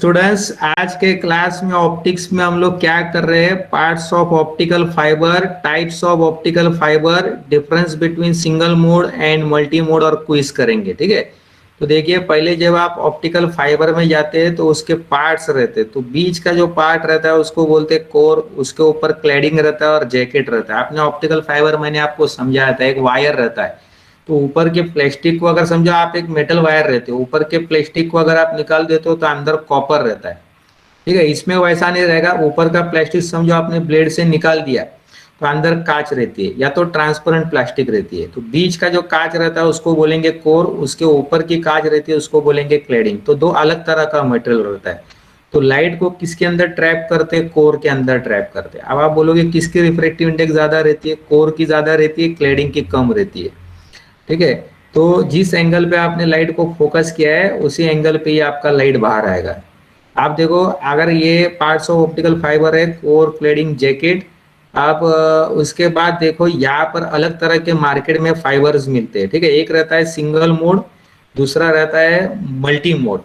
Students, आज के class में ऑप्टिक्स में हम लोग क्या कर रहे हैं? Parts of optical fibre, types of optical fibre, difference between single mode and multi mode और क्विज करेंगे। ठीक है, तो देखिए, पहले जब आप ऑप्टिकल फाइबर में जाते हैं तो उसके पार्ट्स रहते हैं। तो बीच का जो पार्ट रहता है उसको बोलते हैं कोर, उसके ऊपर क्लैडिंग रहता है और जैकेट रहता है। आपने ऑप्टिकल फाइबर मैंने आपको समझाया था, एक वायर रहता है। तो ऊपर के प्लास्टिक को अगर समझो आप, एक मेटल वायर रहते हो, ऊपर के प्लास्टिक को अगर आप निकाल देते हो तो अंदर कॉपर रहता है। ठीक है, इसमें वैसा नहीं रहेगा। ऊपर का प्लास्टिक समझो आपने ब्लेड से निकाल दिया तो अंदर कांच रहती है या तो ट्रांसपेरेंट प्लास्टिक रहती है। तो बीच का जो कांच रहता है उसको बोलेंगे कोर, उसके ऊपर की कांच रहती है उसको बोलेंगे क्लैडिंग। तो दो अलग तरह का मटेरियल रहता है। तो लाइट को किसके अंदर ट्रैप करते हैं? कोर के अंदर ट्रैप करते हैं। अब आप बोलोगे किसकी रिफ्रैक्टिव इंडेक्स ज्यादा रहती है? कोर की ज्यादा रहती है, क्लैडिंग की कम रहती है। ठीक है, तो जिस एंगल पे आपने लाइट को फोकस किया है उसी एंगल पे ही आपका लाइट बाहर आएगा। आप देखो, अगर ये पार्ट्स ऑफ ऑप्टिकल फाइबर है, कोर, क्लैडिंग, जैकेट। आप उसके बाद देखो, यहाँ पर अलग तरह के मार्केट में फाइबर्स मिलते हैं। ठीक है, एक रहता है सिंगल मोड, दूसरा रहता है मल्टी मोड।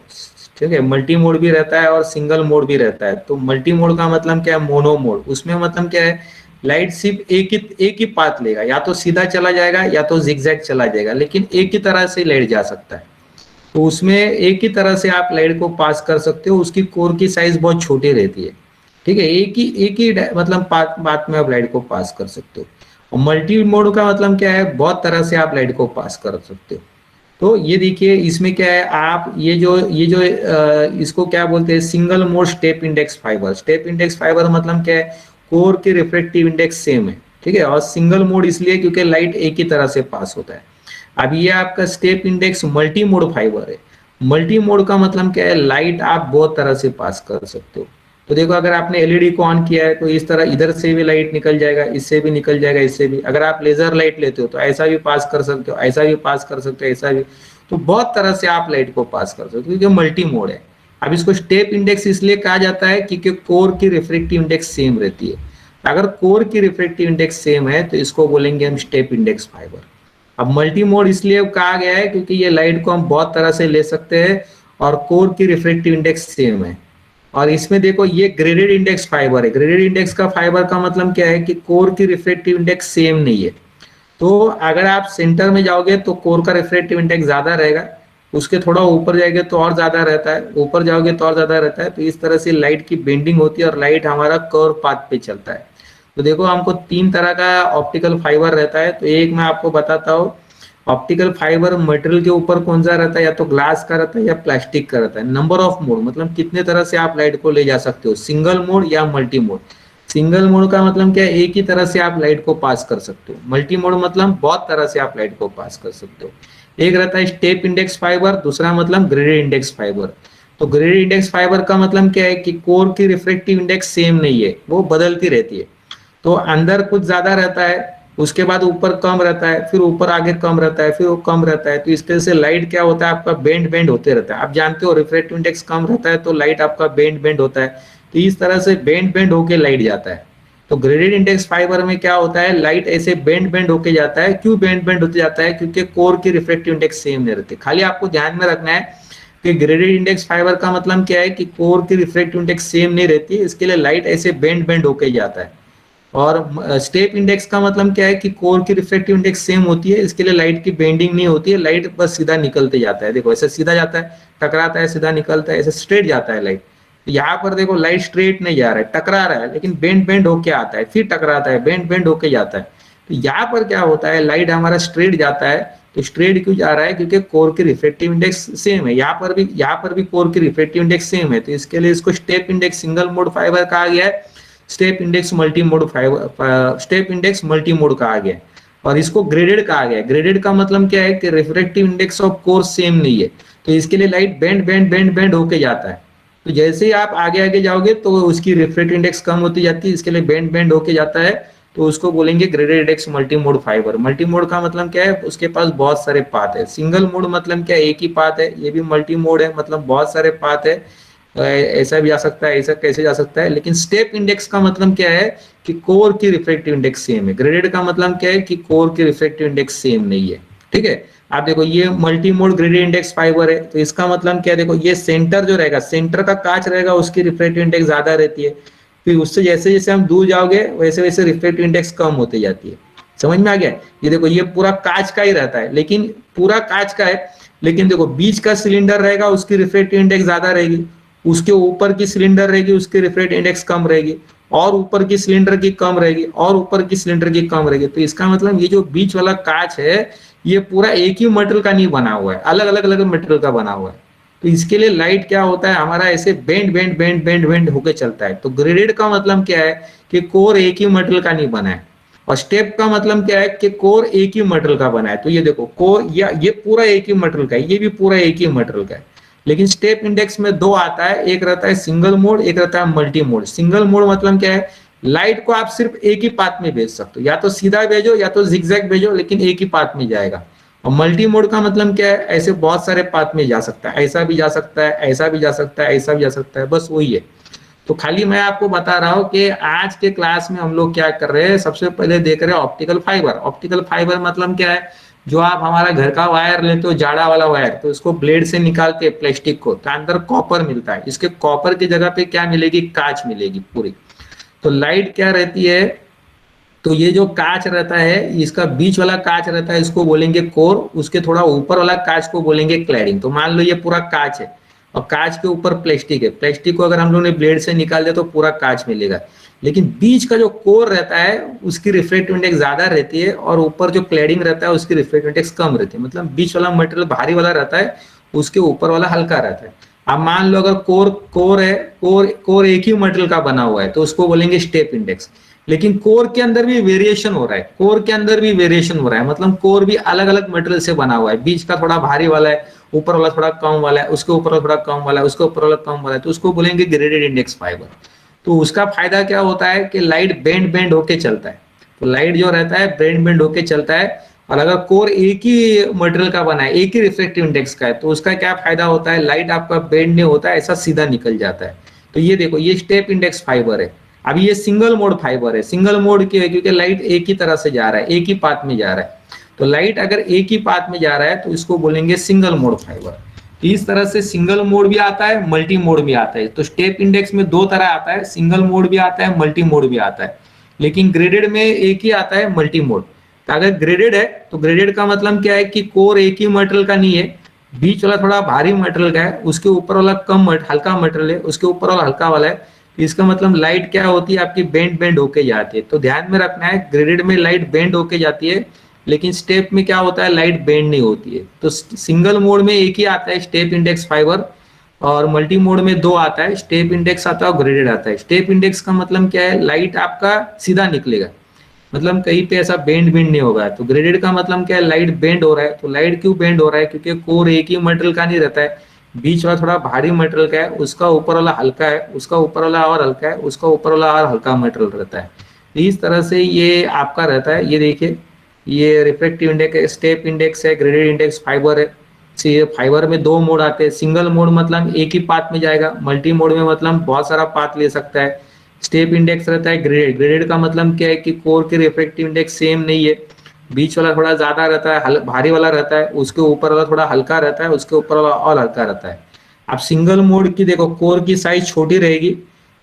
ठीक है, मल्टी मोड भी रहता है और सिंगल मोड भी रहता है। तो मल्टी मोड का मतलब क्या है? Mono mode. उसमें मतलब क्या है? लाइट सिर्फ एक ही पाथ लेगा, या तो सीधा चला जाएगा या तो जिगजैग चला जाएगा, लेकिन एक ही तरह से लाइट जा सकता है। तो उसमें एक ही तरह से आप लाइट को पास कर सकते हो। उसकी कोर की साइज बहुत छोटी रहती है। ठीक है, एक ही मतलब पाथ में आप लाइट को पास कर सकते हो। और मल्टी मोड का मतलब क्या है? बहुत तरह से आप लाइट को पास कर सकते हो। तो ये देखिए, इसमें क्या है, आप ये जो इसको क्या बोलते हैं? Single mode step index fibre. Step index fibre मतलब क्या है? कोर की रिफ्रैक्टिव इंडेक्स सेम है। ठीक है, और सिंगल मोड इसलिए क्योंकि लाइट एक ही तरह से पास होता है। अब ये आपका step index multi mode fibre है। मल्टी मोड का मतलब क्या है? लाइट आप बहुत तरह से पास कर सकते हो। तो देखो, अगर आपने एलईडी को ऑन किया है तो इस तरह इधर से भी लाइट निकल जाएगा, इससे भी निकल जाएगा, इससे भी। अगर आप लेजर लाइट लेते हो तो ऐसा भी पास कर सकते हो, ऐसा भी पास कर सकते हो, ऐसा भी। तो बहुत तरह से आप लाइट को पास कर सकते हो क्योंकि मल्टी मोड है। अब इसको स्टेप इंडेक्स इसलिए कहा जाता है क्योंकि कोर की रिफ्रैक्टिव इंडेक्स सेम रहती है। अगर कोर की रिफ्रैक्टिव इंडेक्स सेम है तो इसको बोलेंगे हम स्टेप इंडेक्स फाइबर। अब मल्टी मोड इसलिए कहा गया है क्योंकि ये लाइट को हम बहुत तरह से ले सकते हैं और कोर की रिफ्रैक्टिव इंडेक्स सेम है। और इसमें देखो, ये ग्रेडेड इंडेक्स फाइबर है। ग्रेडेड इंडेक्स का फाइबर का मतलब क्या है कि कोर की रिफ्रैक्टिव इंडेक्स सेम नहीं है। तो अगर आप सेंटर में जाओगे तो कोर का रिफ्रैक्टिव इंडेक्स ज्यादा रहेगा, उसके थोड़ा ऊपर जाएंगे तो और ज्यादा रहता है, ऊपर जाओगे तो और ज्यादा रहता है। तो इस तरह से लाइट की बेंडिंग होती है और लाइट हमारा कर्व पाथ पे चलता है। तो देखो, हमको तीन तरह का ऑप्टिकल फाइबर रहता है। तो एक मैं आपको बताता हूँ, ऑप्टिकल फाइबर मटेरियल के ऊपर कौन सा रहता है? या तो ग्लास का रहता है या प्लास्टिक का रहता है। नंबर ऑफ मोड मतलब कितने तरह से आप लाइट को ले जा सकते हो, सिंगल मोड या मल्टी मोड। सिंगल मोड का मतलब क्या है? एक ही तरह से आप लाइट को पास कर सकते हो। मल्टी मोड मतलब बहुत तरह से आप लाइट को पास कर सकते हो। एक रहता है स्टेप इंडेक्स फाइबर, दूसरा मतलब ग्रेडेड इंडेक्स फाइबर। तो ग्रेडेड इंडेक्स फाइबर का मतलब क्या है कि कोर की रिफ्रैक्टिव इंडेक्स सेम नहीं है, वो बदलती रहती है। तो अंदर कुछ ज्यादा रहता है, उसके बाद ऊपर कम रहता है, फिर ऊपर आगे कम रहता है, फिर वो कम रहता है। तो इस तरह से लाइट क्या होता है? आपका बेंड बेंड होते रहता है। आप जानते हो, रिफ्रैक्टिव इंडेक्स कम रहता है तो लाइट आपका बेंड बेंड होता है। तो इस तरह से बेंड बेंड होके लाइट जाता है। तो ग्रेडेड इंडेक्स फाइबर में क्या होता है? लाइट ऐसे बेंड बेंड होके जाता है। क्यों बेंड बेंड होते जाता है? क्योंकि कोर की रिफ्रैक्टिव इंडेक्स सेम नहीं रहती। खाली आपको ध्यान में रखना है कि ग्रेडेड इंडेक्स फाइबर का मतलब क्या है कि कोर की रिफ्रैक्टिव इंडेक्स सेम नहीं रहती है, इसके लिए लाइट ऐसे बेंड बेंड होके जाता है। और स्टेप इंडेक्स का मतलब क्या है कि कोर की रिफ्रैक्टिव इंडेक्स सेम होती है, इसके लिए लाइट की बेंडिंग नहीं होती है, लाइट बस सीधा निकलते जाता है। देखो, ऐसे सीधा जाता है, टकराता है, सीधा निकलता है, ऐसे स्ट्रेट जाता है लाइट। यहाँ पर देखो, लाइट स्ट्रेट नहीं जा रहा है, टकरा रहा है, लेकिन बेंड बेंड होके आता है, फिर टकराता है, बेंड बेंड होके जाता है। तो यहाँ पर क्या होता है? लाइट हमारा स्ट्रेट जाता है। तो स्ट्रेट क्यों जा रहा है? क्योंकि कोर की रिफ्रैक्टिव इंडेक्स सेम है। यहाँ पर भी कोर की रिफ्रैक्टिव इंडेक्स सेम है। तो इसके लिए इसको step index single mode fibre कहा गया है, step index multi mode fibre, step index multi mode कहा गया है। और इसको ग्रेडेड कहा गया है। ग्रेडेड का मतलब क्या है कि refractive index of core same नहीं है, तो इसके लिए light bend bend bend bend होके जाता है। तो जैसे ही आप आगे आगे जाओगे तो उसकी रिफ्रैक्टिव इंडेक्स कम होती जाती है, इसके लिए बेंड बेंड होके जाता है। तो उसको बोलेंगे graded index multi mode fibre. Multi mode का मतलब क्या है? उसके पास बहुत सारे पाथ है। सिंगल मोड मतलब क्या है? एक ही पाथ है। ये भी मल्टी मोड है, मतलब बहुत सारे पाथ है। ऐसा भी जा सकता है, ऐसा कैसे जा सकता है। लेकिन स्टेप इंडेक्स का मतलब क्या है कि कोर की रिफ्रैक्टिव इंडेक्स सेम है। ग्रेडेड का मतलब क्या है कि कोर की रिफ्रैक्टिव इंडेक्स सेम नहीं है। ठीक है, आप देखो ये multi mode gradient index fibre है, तो इसका मतलब क्या है, देखो ये सेंटर जो रहेगा, सेंटर का कांच रहेगा, उसकी रिफ्रैक्टिव इंडेक्स ज्यादा रहती है, फिर उससे जैसे जैसे हम दूर जाओगे वैसे वैसे रिफ्रैक्टिव इंडेक्स कम होती जाती है। समझ में आ गया? ये देखो ये पूरा कांच का ही रहता है, लेकिन पूरा कांच का है, लेकिन देखो बीच का सिलेंडर रहेगा उसकी रिफ्रैक्टिव इंडेक्स ज्यादा रहेगी, उसके ऊपर की सिलेंडर रहेगी उसकी रिफ्रैक्टिव इंडेक्स कम रहेगी, और ऊपर की सिलेंडर की कम रहेगी, और ऊपर की सिलेंडर की कम रहेगी। तो इसका मतलब ये जो बीच वाला कांच है ये पूरा एक ही मटेरियल का नहीं बना हुआ है, अलग अलग अलग मटेरियल का बना हुआ है। तो इसके लिए लाइट क्या होता है हमारा, ऐसे bend bend bend bend bend होके चलता है। तो ग्रेडेड का मतलब क्या है कि कोर एक ही मटेरियल का नहीं बना है, और स्टेप का मतलब क्या है कि कोर एक ही मटेरियल का बना है। तो ये देखो कोर या ये पूरा एक ही मटेरियल का है, ये भी पूरा एक ही मटेरियल का है। लेकिन स्टेप इंडेक्स में दो आता है, एक रहता है सिंगल मोड, एक रहता है मल्टी मोड। सिंगल मोड मतलब क्या है, लाइट को आप सिर्फ एक ही पाथ में भेज सकते हो, या तो सीधा भेजो या तो जिगजैग भेजो, लेकिन एक ही पाथ में जाएगा। और मल्टी मोड का मतलब क्या है, ऐसे बहुत सारे पाथ में जा सकता है, ऐसा भी जा सकता है, ऐसा भी जा सकता है, ऐसा भी जा सकता है, बस वही है। तो खाली मैं आपको बता रहा हूं कि आज के क्लास में हम लोग क्या कर रहे हैं, सबसे पहले देख रहे हैं ऑप्टिकल फाइबर। ऑप्टिकल फाइबर मतलब क्या है, जो आप हमारा घर का वायर लेते हो जाड़ा वाला वायर, तो उसको ब्लेड से निकालते हैं प्लास्टिक को, तो अंदर कॉपर मिलता है, इसके कॉपर की जगह पे क्या मिलेगी, कांच मिलेगी पूरी। तो लाइट क्या रहती है, तो ये जो कांच रहता है, इसका बीच वाला कांच रहता है, इसको बोलेंगे कोर, उसके थोड़ा ऊपर वाला कांच को बोलेंगे क्लैडिंग। तो मान लो ये पूरा कांच है और कांच के ऊपर प्लास्टिक है, प्लास्टिक को अगर हम लोग ने ब्लेड से निकाल दिया तो पूरा कांच मिलेगा। लेकिन बीच का जो कोर रहता है उसकी रिफ्रैक्टिव इंडेक्स ज्यादा रहती है, और ऊपर जो क्लैडिंग रहता है उसकी रिफ्रैक्टिव इंडेक्स कम रहती है। मतलब बीच वाला मटेरियल भारी वाला रहता है, उसके ऊपर वाला हल्का रहता है। अब मान लो अगर कोर कोर है, कोर एक ही मटेरियल का बना हुआ है, तो उसको बोलेंगे स्टेप इंडेक्स। लेकिन कोर के अंदर भी वेरिएशन हो रहा है, कोर के अंदर भी वेरिएशन हो रहा है, मतलब कोर भी अलग अलग मटेरियल से बना हुआ है, बीच का थोड़ा भारी वाला है, ऊपर वाला थोड़ा कम वाला है, उसके ऊपर वाला थोड़ा कम वाला है, उसके ऊपर वाला कम वाला है, तो उसको बोलेंगे ग्रेडेड इंडेक्स फाइबर। तो उसका फायदा क्या होता है कि लाइट बेंड बेंड होके चलता है। तो लाइट जो रहता है बेंड बेंड होके चलता है, और अगर कोर एक ही मटेरियल का बना है, एक ही रिफ्लेक्टिव इंडेक्स का है, तो उसका क्या फायदा होता है, लाइट आपका बेंड नहीं होता है, ऐसा सीधा निकल जाता है। तो ये देखो ये स्टेप इंडेक्स फाइबर है। अब ये सिंगल मोड फाइबर है। सिंगल मोड क्यों है, क्योंकि लाइट एक ही तरह से जा रहा है, एक ही पाथ में जा रहा है। तो लाइट अगर एक ही पाथ में जा रहा है तो इसको बोलेंगे सिंगल मोड फाइबर। इस तरह से सिंगल मोड भी आता है, मल्टी मोड भी आता है। तो स्टेप इंडेक्स में दो तरह आता है, सिंगल मोड भी आता है, मल्टी मोड भी आता है। लेकिन ग्रेडेड में एक ही आता है, मल्टी मोड। तो अगर ग्रेडेड है तो ग्रेडेड का मतलब क्या है कि कोर एक ही मटेरियल का नहीं है, बीच वाला थोड़ा भारी मटेरियल का है, उसके ऊपर वाला हल्का मटेरियल है, उसके ऊपर वाला हल्का वाला है। इसका मतलब लाइट क्या होती है आपकी, बेंड बेंड होके जाती है। तो ध्यान में रखना है, ग्रेडेड में लाइट बेंड होके जाती है, लेकिन स्टेप में क्या होता है, लाइट बेंड नहीं होती है। तो सिंगल मोड में एक ही आता है स्टेप इंडेक्स फाइबर, और मल्टी मोड में दो आता है, स्टेप इंडेक्स आता है और ग्रेडेड आता है। स्टेप इंडेक्स का मतलब क्या है, लाइट आपका सीधा निकलेगा, मतलब कहीं पे ऐसा बेंड बेंड नहीं होगा। तो ग्रेडेड का मतलब क्या है, लाइट बेंड हो रहा है। तो लाइट क्यों बेंड हो रहा है, क्योंकि कोर एक ही मटेरियल का नहीं रहता है, बीच वाला थोड़ा भारी मटेरियल का है, उसका ऊपर वाला हल्का है, उसका ऊपर वाला और हल्का है, उसका ऊपर वाला और हल्का मटेरियल रहता है। इस तरह से ये आपका रहता है। ये देखिए ये रिफ्लेक्टिव इंडेक्स स्टेप इंडेक्स है, ग्रेडेड इंडेक्स फाइबर है। फाइबर में दो मोड आते हैं, सिंगल मोड मतलब एक ही पाथ में जाएगा, मल्टी मोड में मतलब बहुत सारा पाथ ले सकता है। स्टेप इंडेक्स रहता है ग्रेडेड। ग्रेडेड का मतलब क्या है कि कोर की रिफ्लेक्टिव इंडेक्स सेम नहीं है, बीच वाला थोड़ा ज्यादा रहता है, भारी वाला रहता है, उसके ऊपर वाला थोड़ा हल्का रहता है, उसके ऊपर वाला और हल्का रहता है। अब सिंगल मोड की देखो कोर की साइज छोटी रहेगी,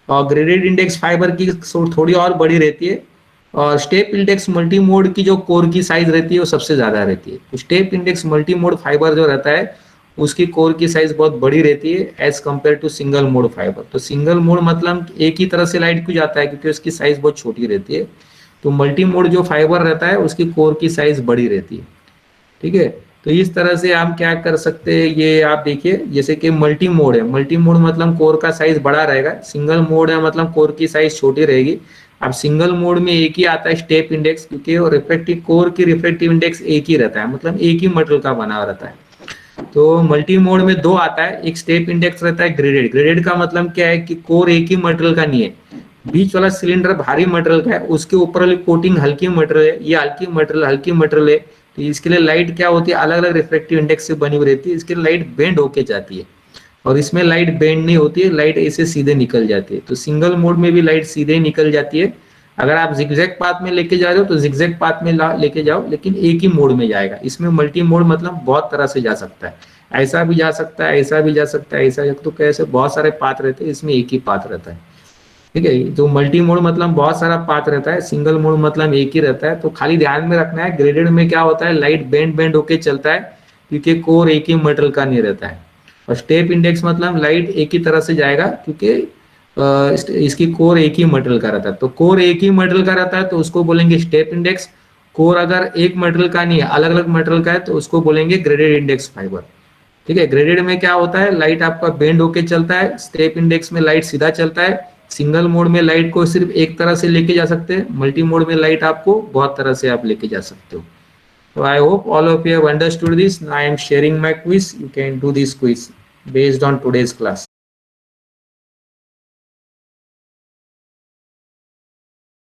और ग्रेडेड इंडेक्स फाइबर की थोड़ी और बड़ी रहती है, और स्टेप इंडेक्स मल्टी मोड की जो कोर की साइज रहती है वो सबसे ज्यादा रहती है। तो step index multi mode fibre जो रहता है उसकी कोर की साइज बहुत बड़ी रहती है as compared to single mode fibre. तो सिंगल मोड मतलब एक ही तरह से लाइट क्यों जाता है, क्योंकि उसकी साइज बहुत छोटी रहती है। तो मल्टी मोड जो फाइबर रहता है उसकी कोर की साइज बड़ी रहती है। ठीक है, तो इस तरह से हम क्या कर सकते हैं, ये आप देखिए जैसे कि मल्टी मोड है, मल्टी मोड मतलब कोर का साइज बड़ा रहेगा, सिंगल मोड है मतलब कोर की साइज छोटी रहेगी। अब सिंगल मोड में एक ही आता है स्टेप इंडेक्स, क्योंकि रिफ्लेक्टिव कोर की रिफ्लेक्टिव इंडेक्स एक ही रहता है, मतलब एक ही मटेरियल का बना रहता है। तो मल्टी मोड में दो आता है, एक स्टेप इंडेक्स रहता है ग्रेडेड। ग्रेडेड का मतलब क्या है कि कोर एक ही मटेरियल का नहीं है, बीच वाला सिलेंडर भारी मटेरियल का है, उसके ऊपर वाली कोटिंग हल्की मटेरियल है, ये हल्की मटेरियल है। तो इसके लिए लाइट क्या होती है, अलग अलग रिफ्लेक्टिव इंडेक्स से बनी हुई रहती है, इसके लिए लाइट बेंड होके जाती है। और इसमें लाइट बेंड नहीं होती है, लाइट ऐसे सीधे निकल जाती है। तो सिंगल मोड में भी लाइट सीधे ही निकल जाती है, अगर आप जिगजैग पाथ में लेके जा रहे हो तो जिगजैग पाथ में लेके जाओ, लेकिन एक ही मोड में जाएगा। इसमें मल्टी मोड मतलब बहुत तरह से जा सकता है, ऐसा भी जा सकता है, ऐसा भी जा सकता है, ऐसा, तो कैसे बहुत सारे पाथ रहते हैं, इसमें एक ही पाथ रहता है। ठीक है, तो मल्टी मोड मतलब बहुत सारा पाथ रहता है, सिंगल मोड मतलब एक ही रहता है। तो खाली ध्यान में रखना है, ग्रेडेड में क्या होता है, लाइट बेंड बेंड होके चलता है, क्योंकि कोर एक ही मेटल का नहीं रहता है। और स्टेप इंडेक्स मतलब लाइट एक ही तरह से जाएगा, क्योंकि इसकी कोर एक ही मेटल का रहता है। तो कोर एक ही मेटल का रहता है तो उसको बोलेंगे स्टेप इंडेक्स। कोर अगर एक मेटल का नहीं है, अलग अलग मेटल का है, तो उसको बोलेंगे ग्रेडेड इंडेक्स फाइबर। ठीक है, ग्रेडेड में क्या होता है, लाइट आपका बेंड होके चलता है, स्टेप इंडेक्स में लाइट सीधा चलता है। सिंगल मोड में लाइट को सिर्फ एक तरह से लेके जा सकते हैं, मल्टी मोड में लाइट आपको बहुत तरह से आप लेके जा सकते हो। So I hope all of you have understood this. Now I am sharing my quiz. You can do this quiz based on today's class.